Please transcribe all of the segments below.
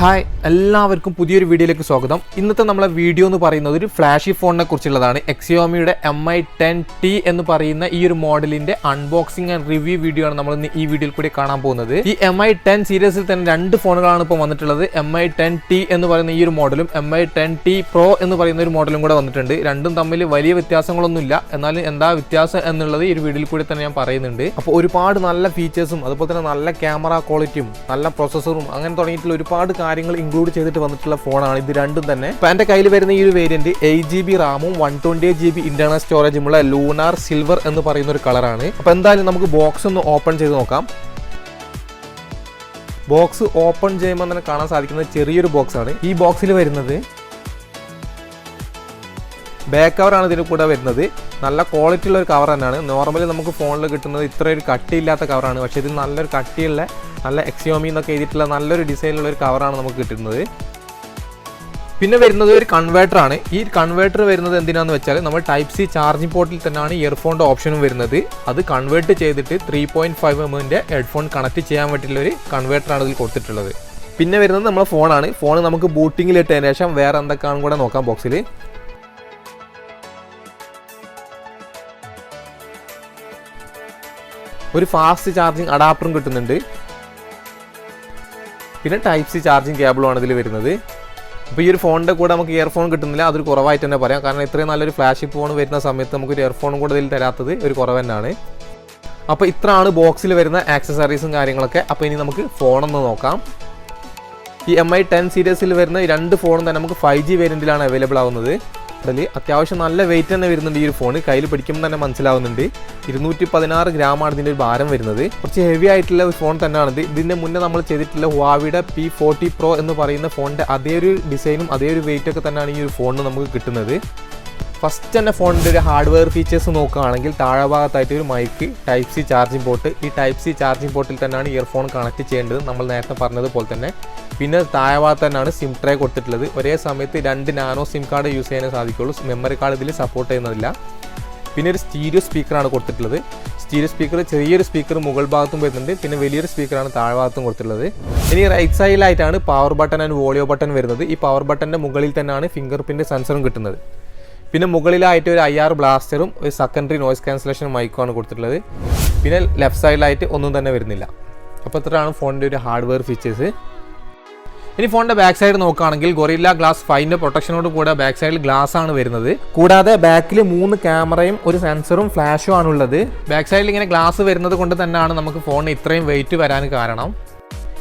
Hi എല്ലാവർക്കും പുതിയൊരു വീഡിയോയിലേക്ക് സ്വാഗതം. ഇന്നത്തെ നമ്മളെ വീഡിയോ എന്ന് പറയുന്നത് ഒരു ഫ്ലാഷി ഫോണിനെ കുറിച്ചുള്ളതാണ്. Xiaomiയുടെ Mi10T എന്ന് പറയുന്ന ഈ ഒരു മോഡലിന്റെ അൺബോക്സിംഗ് ആൻഡ് റിവ്യൂ വീഡിയോ ആണ് നമ്മൾ ഇന്ന് ഈ വീഡിയോയിൽ കൂടി കാണാൻ പോകുന്നത്. ഈ Mi10 സീരീസിൽ തന്നെ രണ്ട് ഫോണുകളാണ് ഇപ്പോൾ വന്നിട്ടുള്ളത്. Mi10T എന്ന് പറയുന്ന ഈ ഒരു മോഡലും Mi10T Pro എന്ന് പറയുന്ന ഒരു മോഡലും കൂടെ വന്നിട്ടുണ്ട്. രണ്ടും തമ്മിൽ വലിയ വ്യത്യാസങ്ങളൊന്നുമില്ല, എന്നാലും എന്താ വ്യത്യാസം എന്നുള്ളത് ഈ ഒരു വീഡിയോയിൽ കൂടി തന്നെ ഞാൻ പറയുന്നുണ്ട്. അപ്പോൾ ഒരുപാട് നല്ല ഫീച്ചേഴ്സും അതുപോലെ തന്നെ നല്ല ക്യാമറ ക്വാളിറ്റിയും നല്ല പ്രോസസ്സറും അങ്ങനെ തുടങ്ങിയിട്ടുള്ള ഒരുപാട് കാര്യങ്ങൾ ഇൻക്ലൂഡ് ചെയ്തിട്ട് വന്നിട്ടുള്ള ഫോണാണ് ഇത് രണ്ടും തന്നെ. ഇപ്പൊ എന്റെ കയ്യിൽ വരുന്ന ഈ ഒരു വേരിയന്റ് 8GB റാമും 128GB ഇന്റർണൽ സ്റ്റോറേജുമുള്ള ലൂണാർ സിൽവർ എന്ന് പറയുന്ന ഒരു കളറാണ്. അപ്പൊ എന്തായാലും നമുക്ക് ബോക്സ് ഒന്ന് ഓപ്പൺ ചെയ്ത് നോക്കാം. ബോക്സ് ഓപ്പൺ ചെയ്യുമ്പോൾ തന്നെ കാണാൻ സാധിക്കുന്നത് ചെറിയൊരു ബോക്സ് ആണ്. ഈ ബോക്സിൽ വരുന്നത് ബാക്ക് കവറാണ് ഇതിന് കൂടെ വരുന്നത്. നല്ല ക്വാളിറ്റി ഉള്ള ഒരു കവർ തന്നെയാണ്. നോർമലി നമുക്ക് ഫോണിൽ കിട്ടുന്നത് ഇത്ര ഒരു കട്ടിയില്ലാത്ത കവറാണ്, പക്ഷേ ഇത് നല്ലൊരു കട്ടിയുള്ള നല്ല Xiaomi എന്നൊക്കെ എഴുതിയിട്ടുള്ള നല്ലൊരു ഡിസൈനിലുള്ള ഒരു കവറാണ് നമുക്ക് കിട്ടുന്നത്. പിന്നെ വരുന്നത് ഒരു കൺവേർട്ടർ ആണ്. ഈ കൺവേർട്ടർ വരുന്നത് എന്തിനാന്ന് വെച്ചാൽ നമ്മൾ ടൈപ്പ് സി ചാർജിംഗ് പോർട്ടിൽ തന്നെയാണ് ഇയർഫോണിന്റെ ഓപ്ഷനും വരുന്നത്. അത് കൺവേർട്ട് ചെയ്തിട്ട് 3.5mm ഹെഡ്ഫോൺ കണക്ട് ചെയ്യാൻ വേണ്ടിയിട്ടുള്ള ഒരു കൺവേർട്ടറാണ് ഇതിൽ കൊടുത്തിട്ടുള്ളത്. പിന്നെ വരുന്നത് നമ്മുടെ ഫോണാണ്. ഫോൺ നമുക്ക് ബൂട്ടിങ്ങിൽ ഇട്ടതിന് ശേഷം വേറെ എന്തൊക്കെയാണെന്ന് കൂടെ നോക്കാം. ബോക്സിൽ ഒരു ഫാസ്റ്റ് ചാർജിങ് അഡാപ്റ്ററും കിട്ടുന്നുണ്ട്. പിന്നെ ടൈപ്പ് സി ചാർജിങ് കേബിളുമാണ് ഇതിൽ വരുന്നത്. അപ്പോൾ ഈ ഒരു ഫോണിൻ്റെ കൂടെ നമുക്ക് ഇയർഫോൺ കിട്ടുന്നില്ല, അതൊരു കുറവായിട്ട് തന്നെ പറയാം. കാരണം ഇത്രയും നല്ലൊരു ഫ്ലാഷ് ഫോൺ വരുന്ന സമയത്ത് നമുക്കൊരു ഇയർഫോണും കൂടെ ഇതിൽ തരാത്തത് ഒരു കുറവ് തന്നെയാണ്. അപ്പോൾ ഇത്രയാണ് ബോക്സിൽ വരുന്ന ആക്സസറീസും കാര്യങ്ങളൊക്കെ. അപ്പോൾ ഇനി നമുക്ക് ഫോണൊന്ന് നോക്കാം. ഈ Mi10 സീരീസിൽ വരുന്ന ഈ രണ്ട് ഫോണും തന്നെ നമുക്ക് 5G വേരിയൻറ്റിലാണ് അവൈലബിൾ ആവുന്നത്. അത്യാവശ്യം നല്ല വെയിറ്റ് തന്നെ വരുന്നുണ്ട്. ഈ ഒരു ഫോൺ കയ്യിൽ പിടിക്കുമ്പോൾ തന്നെ മനസ്സിലാവുന്നുണ്ട്. 216 ഗ്രാമാണ് ഇതിൻ്റെ ഒരു ഭാരം വരുന്നത്. കുറച്ച് ഹെവി ആയിട്ടുള്ള ഒരു ഫോൺ തന്നെയാണിത്. ഇതിൻ്റെ മുന്നേ നമ്മൾ ചെയ്തിട്ടുള്ള Huaweiയുടെ P40 Pro എന്ന് പറയുന്ന ഫോണിൻ്റെ അതേ ഒരു ഡിസൈനും അതേ ഒരു വെയിറ്റ് ഒക്കെ തന്നെയാണ് ഈ ഒരു ഫോണിന് നമുക്ക് കിട്ടുന്നത്. ഫസ്റ്റ് തന്നെ ഫോണിൻ്റെ ഒരു ഹാർഡ്വെയർ ഫീച്ചേഴ്സ് നോക്കുകയാണെങ്കിൽ താഴെ ഭാഗത്തായിട്ട് ഒരു mic, type C charging port. ഈ ടൈപ്പ് സി ചാർജിംഗ് പോർട്ടിൽ തന്നെയാണ് ഇയർഫോൺ കണക്ട് ചെയ്യേണ്ടത്, നമ്മൾ നേരത്തെ പറഞ്ഞതുപോലെ തന്നെ. പിന്നെ താഴെ ഭാഗത്ത് തന്നെയാണ് സിം ട്രേ കൊടുത്തിട്ടുള്ളത്. ഒരേ സമയത്ത് 2 നാനോ സിം കാർഡ് യൂസ് ചെയ്യാനേ സാധിക്കുള്ളൂ. മെമ്മറി കാർഡ് ഇതിൽ സപ്പോർട്ട് ചെയ്യുന്നതില്ല. പിന്നെ ഒരു സ്റ്റീരിയോ സ്പീക്കറാണ് കൊടുത്തിട്ടുള്ളത്. സ്റ്റീരിയോ സ്പീക്കർ ചെറിയൊരു സ്പീക്കർ മുകൾ ഭാഗത്തും വരുന്നുണ്ട്. പിന്നെ വലിയൊരു സ്പീക്കറാണ് താഴെ ഭാഗത്തും കൊടുത്തിട്ടുള്ളത്. ഇനി റൈറ്റ് സൈഡിലായിട്ടാണ് power button and volume button വരുന്നത്. ഈ പവർ ബട്ടൻ്റെ മുകളിൽ തന്നെയാണ് ഫിംഗർ പ്രിന്റ് സെൻസറും കിട്ടുന്നത്. പിന്നെ മുകളിലായിട്ട് ഒരു IR ബ്ലാസ്റ്ററും ഒരു സെക്കൻഡറി നോയ്സ് ക്യാൻസലേഷൻ മൈക്കുമാണ് കൊടുത്തിട്ടുള്ളത്. പിന്നെ ലെഫ്റ്റ് സൈഡിലായിട്ട് ഒന്നും തന്നെ വരുന്നില്ല. അപ്പോൾ ഇത്രയാണ് ഫോണിൻ്റെ ഒരു ഹാർഡ്വെയർ ഫീച്ചേഴ്സ്. ഇനി ഫോണിന്റെ ബാക്ക് സൈഡ് നോക്കുകയാണെങ്കിൽ ഗൊറില്ല ഗ്ലാസ് 5ന്റെ പ്രൊട്ടക്ഷനോട് കൂടെ ബാക്ക് സൈഡിൽ ഗ്ലാസ് ആണ് വരുന്നത്. കൂടാതെ ബാക്കിൽ 3 ക്യാമറയും ഒരു സെൻസറും ഫ്ലാഷും ആണുള്ളത്. ബാക്ക് സൈഡിൽ ഇങ്ങനെ ഗ്ലാസ് വരുന്നത് കൊണ്ട് തന്നെയാണ് നമുക്ക് ഫോണിന് ഇത്രയും വെയിറ്റ് വരാൻ കാരണം.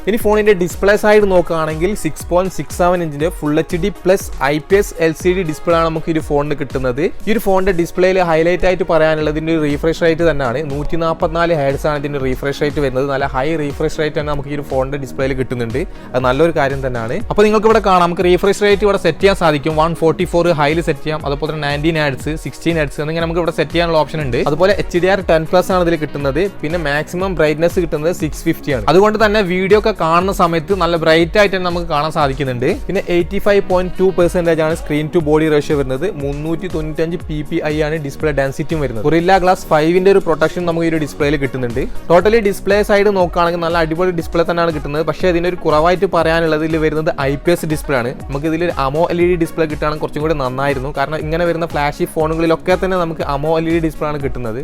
ഇനി ഫോണിന്റെ ഡിസ്പ്ലേ സൈഡ് നോക്കുകയാണെങ്കിൽ 6.67 ഇഞ്ചിന്റെ full HD plus IPS LCD display ആണ് നമുക്ക് ഈ ഫോണിന് കിട്ടുന്നത്. ഈ ഒരു ഫോണിന്റെ ഡിസ്പ്ലേയിൽ ഹൈലൈറ്റ് ആയിട്ട് പറയാനുള്ളത് ഇതിന്റെ റീഫ്രഷ് റേറ്റ് തന്നെയാണ്. 144 ഹെർട്സ് ആണ് ഇതിന്റെ റീഫ്രഷ് റേറ്റ് വരുന്നത്. നല്ല ഹൈ റീഫ്രഷ് റേറ്റ് തന്നെ നമുക്ക് ഈ ഒരു ഫോണിന്റെ ഡിസ്പ്ലേയിൽ കിട്ടുന്നുണ്ട്. അത് നല്ലൊരു കാര്യം തന്നെയാണ്. അപ്പോൾ നിങ്ങൾക്ക് ഇവിടെ കാണാം, നമുക്ക് റീഫ്രഷ് റേറ്റ് ഇവിടെ സെറ്റ് ചെയ്യാൻ സാധിക്കും. 144 ഹൈയിൽ സെറ്റ് ചെയ്യാം. അതുപോലെ തന്നെ 19 ഹെർട്സ്, 16 ഹെർട്സ് എന്നിങ്ങനെ നമുക്ക് ഇവിടെ സെറ്റ് ചെയ്യാനുള്ള ഓപ്ഷൻ ഉണ്ട്. അതുപോലെ HDR10+ ആണ് ഇതിൽ കിട്ടുന്നത്. പിന്നെ മാക്സിമം ബ്രൈറ്റ്നസ് കിട്ടുന്നത് 650 ആണ്. അതുകൊണ്ട് തന്നെ വീഡിയോ കാണുന്ന സമയത്ത് നല്ല ബ്രൈറ്റ് ആയിട്ട് തന്നെ നമുക്ക് കാണാൻ സാധിക്കുന്നുണ്ട്. പിന്നെ 85.2% ആണ് സ്ക്രീൻ ടു ബോഡി റേഷ്യോ വരുന്നത്. 395 ppi ആണ് ഡിസ്പ്ലേ ഡെൻസിറ്റിയും വരുന്നത്. ഗൊറില്ല ഗ്ലാസ് 5ന്റെ ഒരു പ്രൊട്ടക്ഷൻ നമുക്ക് ഈ ഒരു ഡിസ്പ്ലേയിൽ കിട്ടുന്നുണ്ട്. ടോട്ടലി ഡിസ്പ്ലേ സൈഡ് നോക്കുകയാണെങ്കിൽ നല്ല അടിപൊളി ഡിസ്പ്ലേ തന്നെയാണ് കിട്ടുന്നത്. പക്ഷേ ഇതിന്റെ ഒരു കുറവായിട്ട് പറയാനുള്ളത് ഇതിൽ വരുന്നത് IPS ഡിസ്പ്ലേ ആണ്. നമുക്ക് ഇതിൽ AMOLED ഡിസ്പ്ലേ കിട്ടുകയാണെങ്കിൽ കുറച്ചും കൂടി നന്നായിരുന്നു. കാരണം ഇങ്ങനെ വരുന്ന ഫ്ലാഷി ഫോണുകളിലൊക്കെ തന്നെ നമുക്ക് AMOLED ഡിസ്പ്ലേ ആണ് കിട്ടുന്നത്.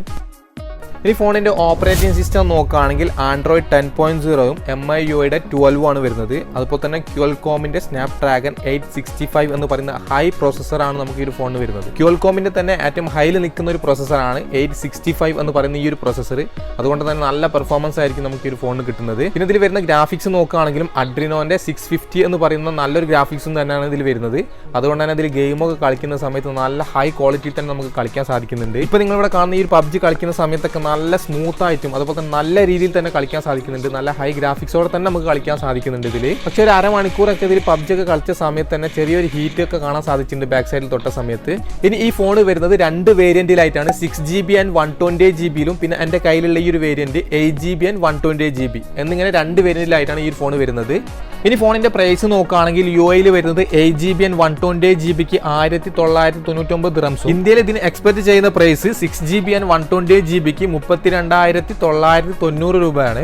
ഈ ഫോണിന്റെ ഓപ്പറേറ്റിംഗ് സിസ്റ്റം നോക്കുകയാണെങ്കിൽ ആൻഡ്രോയിഡ് 10.0 MIUIയുടെ 12 ആണ് വരുന്നത്. അതുപോലെ തന്നെ ക്വാൽകോമിന്റെ സ്നാപ്ഡ്രാഗൺ 865 എന്ന് പറയുന്ന ഹൈ പ്രോസസ്സറാണ് നമുക്ക് ഈ ഒരു ഫോണിന് വരുന്നത്. ക്വാൽകോമിന്റെ തന്നെ ഏറ്റവും ഹൈയിൽ നിൽക്കുന്ന ഒരു പ്രോസസ്സറാണ് 865 എന്ന് പറയുന്ന ഈ ഒരു പ്രോസസ്സർ. അതുകൊണ്ട് തന്നെ നല്ല പെർഫോമൻസ് ആയിരിക്കും നമുക്ക് ഈ ഒരു ഫോണിന് കിട്ടുന്നത്. പിന്നെ ഇതിൽ വരുന്ന ഗ്രാഫിക്സ് നോക്കുകയാണെങ്കിലും അഡ്രിനോന്റെ 650 എന്ന് പറയുന്ന നല്ലൊരു ഗ്രാഫിക്സും തന്നെയാണ് ഇതിൽ വരുന്നത്. അതുകൊണ്ട് തന്നെ ഇതിൽ ഗെയിമൊക്കെ കളിക്കുന്ന സമയത്ത് നല്ല ഹൈ ക്വാളിറ്റിയിൽ തന്നെ നമുക്ക് കളിക്കാൻ സാധിക്കുന്നുണ്ട്. ഇപ്പോൾ നിങ്ങളിവിടെ കാണുന്ന ഈ ഒരു PUBG കളിക്കുന്ന സമയത്തൊക്കെ നല്ല സ്മൂത്ത് ആയിട്ടും അതുപോലെ തന്നെ നല്ല രീതിയിൽ തന്നെ കളിക്കാൻ സാധിക്കുന്നുണ്ട്. നല്ല ഹൈ ഗ്രാഫിക്സോടെ തന്നെ നമുക്ക് കളിക്കാൻ സാധിക്കുന്നുണ്ട് ഇതിൽ. പക്ഷേ ഒരു അരമണിക്കൂറൊക്കെ ഇതിൽ PUBG ഒക്കെ കളിച്ച സമയത്ത് തന്നെ ചെറിയൊരു ഹീറ്റ് ഒക്കെ കാണാൻ സാധിച്ചിട്ടുണ്ട് ബാക്ക് സൈഡിൽ തൊട്ട സമയത്ത്. ഇനി ഈ ഫോൺ വരുന്നത് 2 വേരിയന്റിലായിട്ടാണ്. 6GB ആൻഡ് 128GB പിന്നെ എൻ്റെ കയ്യിലുള്ള ഈ ഒരു വേരിയന്റ് 8GB ആൻഡ് 128GB എന്നിങ്ങനെ 2 വേരിയന്റിലായിട്ടാണ് ഈ ഫോൺ വരുന്നത്. ഇനി ഫോണിന്റെ പ്രൈസ് നോക്കുകയാണെങ്കിൽ UAE വരുന്നത് 8GB ആൻഡ് 128GB 1999 ദിർഹംസും. ഇന്ത്യയിൽ ഇതിന് എക്സ്പെക്ട് ചെയ്യുന്ന പ്രൈസ് 6GB ആൻഡ് 128GB 32,990 രൂപയാണ്.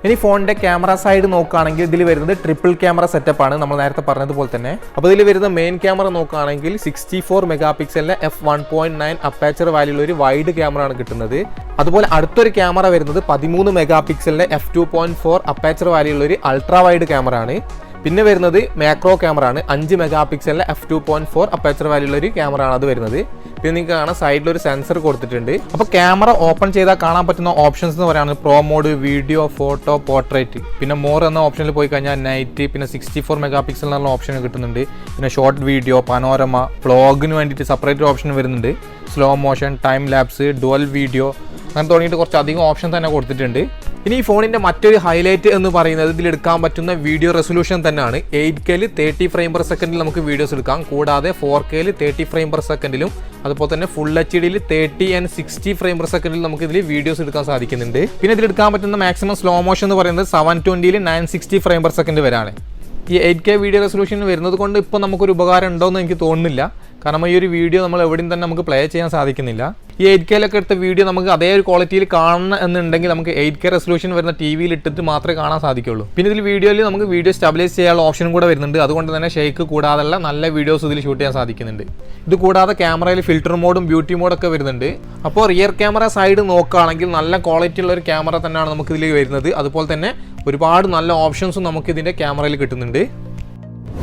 ഇനി ഫോണിന്റെ ക്യാമറ സൈഡ് നോക്കുകയാണെങ്കിൽ ഇതിൽ വരുന്നത് ട്രിപ്പിൾ ക്യാമറ സെറ്റപ്പ് ആണ്, നമ്മൾ നേരത്തെ പറഞ്ഞതുപോലെ തന്നെ. അപ്പോൾ ഇതിൽ വരുന്ന മെയിൻ ക്യാമറ നോക്കുകയാണെങ്കിൽ 64 മെഗാ പിക്സലിന്റെ f1.9 അപ്പേച്ചർ വാല്യൂള്ള ഒരു വൈഡ് ക്യാമറ ആണ് കിട്ടുന്നത്. അതുപോലെ അടുത്തൊരു ക്യാമറ വരുന്നത് 13 മെഗാ പിക്സലിന്റെ f2.4 അപ്പേച്ചർ വാല്യൂള്ള ഒരു അൾട്രാ വൈഡ് ക്യാമറ ആണ്. പിന്നെ വരുന്നത് മാക്രോ ക്യാമറ ആണ്, 5 മെഗാ പിക്സലിന്റെ f2.4 അപ്പേച്ചർ വാല്യൂള്ള ഒരു ക്യാമറ ആണ് അത് വരുന്നത്. പിന്നെ നിങ്ങൾക്ക് കാണാം സൈഡിൽ ഒരു സെൻസർ കൊടുത്തിട്ടുണ്ട്. അപ്പോൾ ക്യാമറ ഓപ്പൺ ചെയ്താൽ കാണാൻ പറ്റുന്ന ഓപ്ഷൻസ് എന്ന് പറയുന്നത് pro mode, video, photo, portrait, പിന്നെ മോർ എന്ന ഓപ്ഷനിൽ പോയി കഴിഞ്ഞാൽ നൈറ്റ്, പിന്നെ 64 മെഗാ പിക്സൽ എന്നുള്ള ഓപ്ഷൻ കിട്ടുന്നുണ്ട്. പിന്നെ ഷോർട്ട് വീഡിയോ, പനോരമ, വ്ളോഗിന് വേണ്ടിയിട്ട് സെപ്പറേറ്റ് ഓപ്ഷൻ വരുന്നുണ്ട്. Slow motion, time lapse, dual video, അങ്ങനെ തുടങ്ങിയിട്ട് കുറച്ചധികം ഓപ്ഷൻ തന്നെ കൊടുത്തിട്ടുണ്ട്. ഇനി ഈ ഫോണിൻ്റെ മറ്റൊരു ഹൈലൈറ്റ് എന്ന് പറയുന്നത് ഇതിൽ എടുക്കാൻ പറ്റുന്ന വീഡിയോ റെസൊല്യൂഷൻ തന്നെയാണ്. 8K 30 ഫ്രെയിം പെർ സെക്കൻഡിൽ നമുക്ക് വീഡിയോസ് എടുക്കാം. കൂടാതെ 4K 30 ഫ്രെയിം പെർ സെക്കൻഡിലും അതുപോലെ തന്നെ full HD 30 and 60 frame per സെക്കൻഡിൽ നമുക്ക് ഇതിൽ വീഡിയോസ് എടുക്കാൻ സാധിക്കുന്നുണ്ട്. പിന്നെ ഇതിൽ എടുക്കാൻ പറ്റുന്ന മാക്സിമം സ്ലോ മോഷൻ എന്ന് പറയുന്നത് 720 960 ഫ്രെയിം പെർ സെക്കൻഡ് വരെയാണ്. ഈ 8K വീഡിയോ റെസൊല്യൂഷൻ വരുന്നത് കൊണ്ട് ഇപ്പോൾ നമുക്കൊരു ഉപകാരം ഉണ്ടോയെന്ന് എനിക്ക് തോന്നുന്നില്ല. കാരണം ഈ ഒരു വീഡിയോ നമ്മൾ എവിടെയും തന്നെ നമുക്ക് പ്ലേ ചെയ്യാൻ സാധിക്കുന്നില്ല. ഈ 8K എടുത്ത വീഡിയോ നമുക്ക് അതേ ഒരു ക്വാളിറ്റിയിൽ കാണണം എന്നുണ്ടെങ്കിൽ നമുക്ക് 8K റെസൊല്യൂഷൻ വരുന്ന TV-യിൽ ഇട്ടിട്ട് മാത്രമേ കാണാൻ സാധിക്കുള്ളൂ. പിന്നെ ഇതിൽ വീഡിയോയിൽ നമുക്ക് വീഡിയോ സ്റ്റെബിലൈസ് ചെയ്യാനുള്ള ഓപ്ഷനും കൂടെ വരുന്നുണ്ട്. അതുകൊണ്ട് തന്നെ ഷെയ്ക്ക് കൂടാതെയുള്ള നല്ല വീഡിയോസ് ഇതിൽ ഷൂട്ട് ചെയ്യാൻ സാധിക്കുന്നുണ്ട്. ഇത് കൂടാതെ ക്യാമറയിൽ ഫിൽറ്റർ മോഡും ബ്യൂട്ടി മോഡൊക്കെ വരുന്നുണ്ട്. അപ്പോൾ റിയർ ക്യാമറ സൈഡ് നോക്കുകയാണെങ്കിൽ നല്ല ക്വാളിറ്റി ഉള്ള ഒരു ക്യാമറ തന്നെയാണ് നമുക്ക് ഇതിൽ വരുന്നത്. അതുപോലെ തന്നെ ഒരുപാട് നല്ല ഓപ്ഷൻസും നമുക്ക് ഇതിൻ്റെ ക്യാമറയിൽ കിട്ടുന്നുണ്ട്.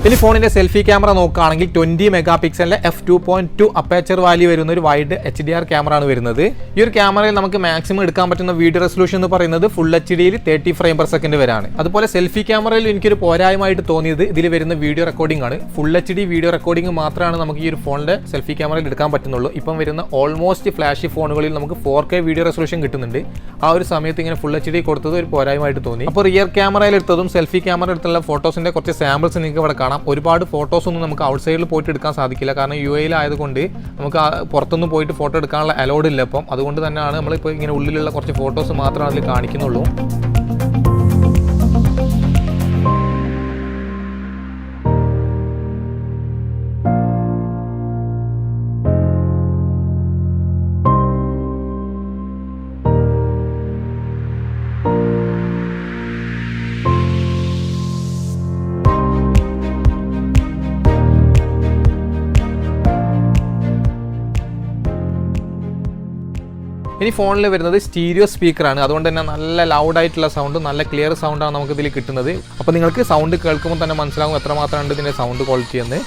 ഇനി ഫോണിന്റെ സെൽഫി ക്യാമറ നോക്കുകയാണെങ്കിൽ 20 മെഗാ പിക്സലിന്റെ f2.2 അപ്പേച്ചർ വാല്യൂ വരുന്ന ഒരു വൈഡ് HDR ക്യാമറ ആണ് വരുന്നത്. ഈ ഒരു ക്യാമറയിൽ നമുക്ക് മാക്സിമം എടുക്കാൻ പറ്റുന്ന വീഡിയോ റെസൊല്യൂഷൻ എന്ന് പറയുന്നത് full HD 30 frame per second വരെയാണ്. അതുപോലെ സെൽഫി ക്യാമറയിൽ എനിക്കൊരു പോരായ്മയായിട്ട് തോന്നിയത് ഇതിൽ വരുന്ന വീഡിയോ റെക്കോർഡിംഗ് ആണ്. ഫുൾ HD വീഡിയോ റെക്കോർഡിംഗ് മാത്രമാണ് നമുക്ക് ഈ ഒരു ഫോണിന്റെ സെൽഫി ക്യാമറയിൽ എടുക്കാൻ പറ്റുന്നുള്ളൂ. ഇപ്പം വരുന്ന ഓൾമോസ്റ്റ് ഫ്ലാഷി ഫോണുകളിൽ നമുക്ക് 4K വീഡിയോ റെസൊല്യൂഷൻ കിട്ടുന്നുണ്ട്. ആ ഒരു സമയത്ത് ഇങ്ങനെ ഫുൾ HD കൊടുത്തത് ഒരു പോരായ്മയായിട്ട് തോന്നി. അപ്പോൾ റിയർ ക്യാമറയിൽ എടുത്തതും സെൽഫി ക്യാമറ എടുത്തുള്ള ഫോട്ടോസിന്റെ കുറച്ച് സാമ്പിൾസ് നിങ്ങൾക്ക് ഇവിടെ കാണാം. ഒരുപാട് ഫോട്ടോസ് ഒന്നും നമുക്ക് ഔട്ട് സൈഡിൽ പോയിട്ട് എടുക്കാൻ സാധിക്കില്ല. കാരണം UAE ആയതുകൊണ്ട് നമുക്ക് പുറത്തൊന്നും പോയിട്ട് ഫോട്ടോ എടുക്കാനുള്ള അലൗഡ് ഇല്ല. അപ്പം അതുകൊണ്ട് തന്നെയാണ് നമ്മളിപ്പോൾ ഇങ്ങനെ ഉള്ളിലുള്ള കുറച്ച് ഫോട്ടോസ് മാത്രമാണ് അതിൽ കാണിക്കുന്നുള്ളൂ. ഇനി ഫോണിൽ വരുന്നത് സ്റ്റീരിയോ സ്പീക്കറാണ്. അതുകൊണ്ട് തന്നെ നല്ല ലൗഡായിട്ടുള്ള സൗണ്ട്, നല്ല ക്ലിയർ സൗണ്ടാണ് നമുക്ക് ഇതിൽ കിട്ടുന്നത്. അപ്പോൾ നിങ്ങൾക്ക് സൗണ്ട് കേൾക്കുമ്പോൾ തന്നെ മനസ്സിലാവും എത്രമാത്രമാണ് ഇതിൻ്റെ സൗണ്ട് ക്വാളിറ്റി എന്ന്.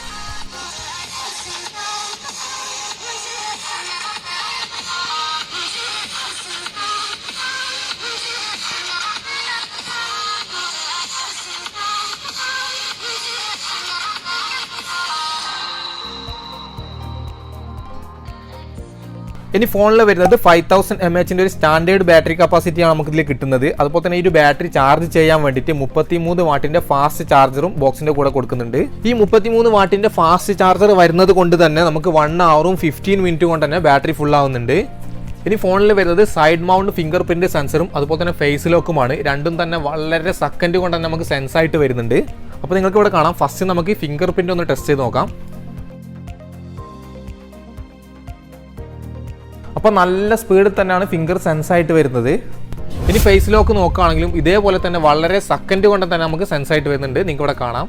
ഇനി ഫോണിൽ വരുന്നത് 5000 mAh ഒരു സ്റ്റാൻഡേർഡ് ബാറ്ററി കപ്പാസിറ്റിയാണ് നമുക്ക് ഇതിൽ കിട്ടുന്നത്. അതുപോലെ തന്നെ ഈ ഒരു ബാറ്ററി ചാർജ് ചെയ്യാൻ വേണ്ടിയിട്ട് 33 വാട്ടിന്റെ ഫാസ്റ്റ് ചാർജറും ബോക്സിന്റെ കൂടെ കൊടുക്കുന്നുണ്ട്. ഈ 33 വാട്ടിന്റെ ഫാസ്റ്റ് ചാർജർ വരുന്നത് കൊണ്ട് തന്നെ നമുക്ക് 1 hour 15 minutes കൊണ്ട് തന്നെ ബാറ്ററി ഫുൾ ആവുന്നുണ്ട്. ഇനി ഫോണിൽ വരുന്നത് സൈഡ് മൗണ്ട് ഫിംഗർ പ്രിന്റ് സെൻസറും അതുപോലെ തന്നെ ഫേസ് ലോക്കുമാണ്. രണ്ടും തന്നെ വളരെ സെക്കൻഡ് കൊണ്ട് തന്നെ നമുക്ക് സെൻസ് ആയിട്ട് വരുന്നുണ്ട്. അപ്പോൾ നിങ്ങൾക്ക് ഇവിടെ കാണാം. ഫസ്റ്റ് നമുക്ക് ഫിംഗർ പ്രിന്റ് ഒന്ന് ടെസ്റ്റ് ചെയ്ത് നോക്കാം. അപ്പോൾ നല്ല സ്പീഡിൽ തന്നെയാണ് ഫിംഗർ സെൻസ് ആയിട്ട് വരുന്നത്. ഇനി ഫേസ് ലോക്ക് നോക്കുകയാണെങ്കിലും ഇതേപോലെ തന്നെ വളരെ സെക്കൻഡ് കൊണ്ട് തന്നെ നമുക്ക് സെൻസ് ആയിട്ട് വരുന്നുണ്ട്. നിങ്ങൾക്ക് ഇവിടെ കാണാം.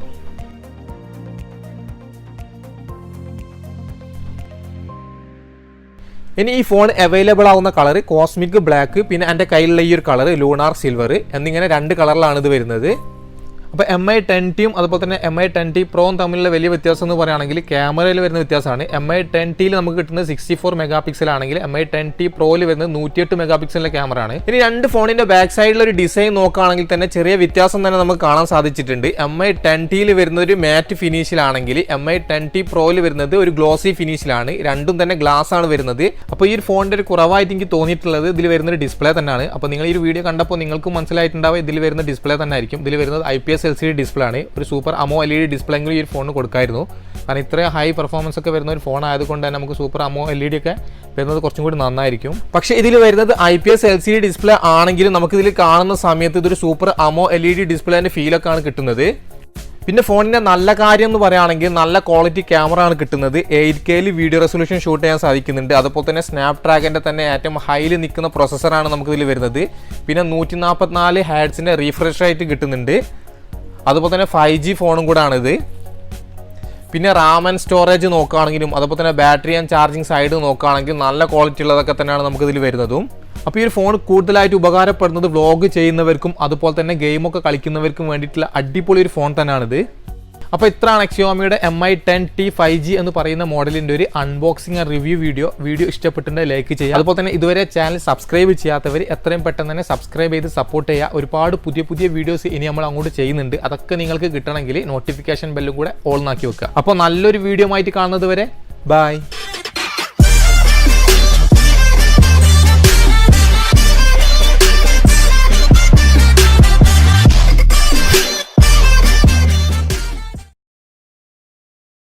ഇനി ഈ ഫോൺ അവൈലബിൾ ആവുന്ന കളർ കോസ്മിക് ബ്ലാക്ക്, പിന്നെ എൻ്റെ കയ്യിലുള്ള ഈ ഒരു കളർ ലൂണാർ സിൽവർ എന്നിങ്ങനെ 2 കളറിലാണ് ഇത് വരുന്നത്. അപ്പോൾ MI 10Tയും അതുപോലെ തന്നെ MI 10T Proയും തമ്മിലുള്ള വലിയ വ്യത്യാസം എന്ന് പറയുകയാണെങ്കിൽ ക്യാമറയിൽ വരുന്ന വ്യത്യാസമാണ്. MI 10Tയിൽ നമുക്ക് കിട്ടുന്നത് 64 മെഗാ പിക്സൽ ആണെങ്കിൽ MI 10T Proയിൽ വരുന്നത് 108 മെഗാ പിക്സലിൻ്റെ ക്യാമറ ആണ്. ഇനി രണ്ട് ഫോണിൻ്റെ ബാക്ക് സൈഡിൽ ഒരു ഡിസൈൻ നോക്കുകയാണെങ്കിൽ തന്നെ ചെറിയ വ്യത്യാസം തന്നെ നമുക്ക് കാണാൻ സാധിച്ചിട്ടുണ്ട്. MI 10Tയിൽ വരുന്നത് ഒരു മാറ്റ് ഫിനിഷിലാണെങ്കിൽ MI 10T Proയിൽ വരുന്നത് ഒരു ഗ്ലോസി ഫിനിഷിലാണ്. രണ്ടും തന്നെ ഗ്ലാസ് ആണ് വരുന്നത്. അപ്പോൾ ഈ ഒരു ഫോണിൻ്റെ ഒരു കുറവായിട്ട് എനിക്ക് തോന്നിയിട്ടുള്ളത് ഇതിൽ വരുന്നൊരു ഡിസ്പ്ലേ തന്നെയാണ്. അപ്പോൾ നിങ്ങൾ ഈ ഒരു വീഡിയോ കണ്ടപ്പോൾ നിങ്ങൾക്ക് മനസ്സിലായിട്ടുണ്ടാവും ഇതിൽ വരുന്ന ഡിസ്പ്ലേ തന്നെ ആയിരിക്കും. ഇതിൽ വരുന്നത് IPS LCD ഡിസ്പ്ലേ ആണ്. ഒരു സൂപ്പർ AMO LED ഡിസ്പ്ലേ എങ്കിലും ഈ ഒരു ഫോണിന് കൊടുക്കായിരുന്നു. കാരണം ഇത്രയും ഹൈ പെർഫോമൻസ് ഒക്കെ വരുന്ന ഒരു ഫോൺ ആയതുകൊണ്ട് തന്നെ നമുക്ക് സൂപ്പർ AMO LED ഒക്കെ വരുന്നത് കുറച്ചും കൂടി നന്നായിരിക്കും. പക്ഷേ ഇതിൽ വരുന്നത് IPS LCD ഡിസ്പ്ലേ ആണെങ്കിലും നമുക്ക് ഇതിൽ കാണുന്ന സമയത്ത് ഇതൊരു സൂപ്പർ AMO LED ഡിസ്പ്ലേൻ്റെ ഫീലൊക്കെയാണ് കിട്ടുന്നത്. പിന്നെ ഫോണിൻ്റെ നല്ല കാര്യം എന്ന് പറയുകയാണെങ്കിൽ നല്ല ക്വാളിറ്റി ക്യാമറ ആണ് കിട്ടുന്നത്. 8Kയിൽ വീഡിയോ റെസൊല്യൂഷൻ ഷൂട്ട് ചെയ്യാൻ സാധിക്കുന്നുണ്ട്. അതുപോലെ തന്നെ സ്നാപ്ഡ്രാഗൻ്റെ തന്നെ ഏറ്റവും ഹൈയിൽ നിൽക്കുന്ന പ്രൊസസ്സറാണ് നമുക്കിതിൽ വരുന്നത്. പിന്നെ 144 ഹെർട്സിൻ്റെ റീഫ്രഷ് റേറ്റ് കിട്ടുന്നുണ്ട്. അതുപോലെ തന്നെ 5G ഫോണും കൂടെ ആണിത്. പിന്നെ റാം ആൻഡ് സ്റ്റോറേജ് നോക്കുകയാണെങ്കിലും അതുപോലെ തന്നെ ബാറ്ററി ആൻഡ് ചാർജിങ് സൈഡ് നോക്കുകയാണെങ്കിൽ നല്ല ക്വാളിറ്റി ഉള്ളതൊക്കെ തന്നെയാണ് നമുക്കിതിൽ വരുന്നതും. അപ്പോൾ ഈ ഒരു ഫോൺ കൂടുതലായിട്ട് ഉപകാരപ്പെടുന്നത് വ്ളോഗ് ചെയ്യുന്നവർക്കും അതുപോലെ തന്നെ ഗെയിമൊക്കെ കളിക്കുന്നവർക്കും വേണ്ടിയിട്ടുള്ള അടിപൊളി ഒരു ഫോൺ തന്നെയാണിത്. അപ്പോൾ ഇത്രയാണ് Xiaomiയുടെ Mi10T 5G എന്ന് പറയുന്ന മോഡലിൻ്റെ ഒരു അൺബോക്സിംഗ് ആൻഡ് റിവ്യൂ വീഡിയോ ഇഷ്ടപ്പെട്ടിട്ടുണ്ടെങ്കിൽ ലൈക്ക് ചെയ്യുക. അതുപോലെ തന്നെ ഇതുവരെ ചാനൽ സബ്സ്ക്രൈബ് ചെയ്യാത്തവർ എത്രയും പെട്ടെന്ന് തന്നെ സബ്സ്ക്രൈബ് ചെയ്ത് സപ്പോർട്ട് ചെയ്യുക. ഒരുപാട് പുതിയ വീഡിയോസ് ഇനി നമ്മൾ അങ്ങോട്ട് ചെയ്യുന്നുണ്ട്. അതൊക്കെ നിങ്ങൾക്ക് കിട്ടണമെങ്കിൽ നോട്ടിഫിക്കേഷൻ ബെല്ലും കൂടെ ഓൺ ആക്കി വെക്കുക. അപ്പോൾ നല്ലൊരു വീഡിയോ ആയിട്ട് കാണുന്നത് വരെ ബൈ.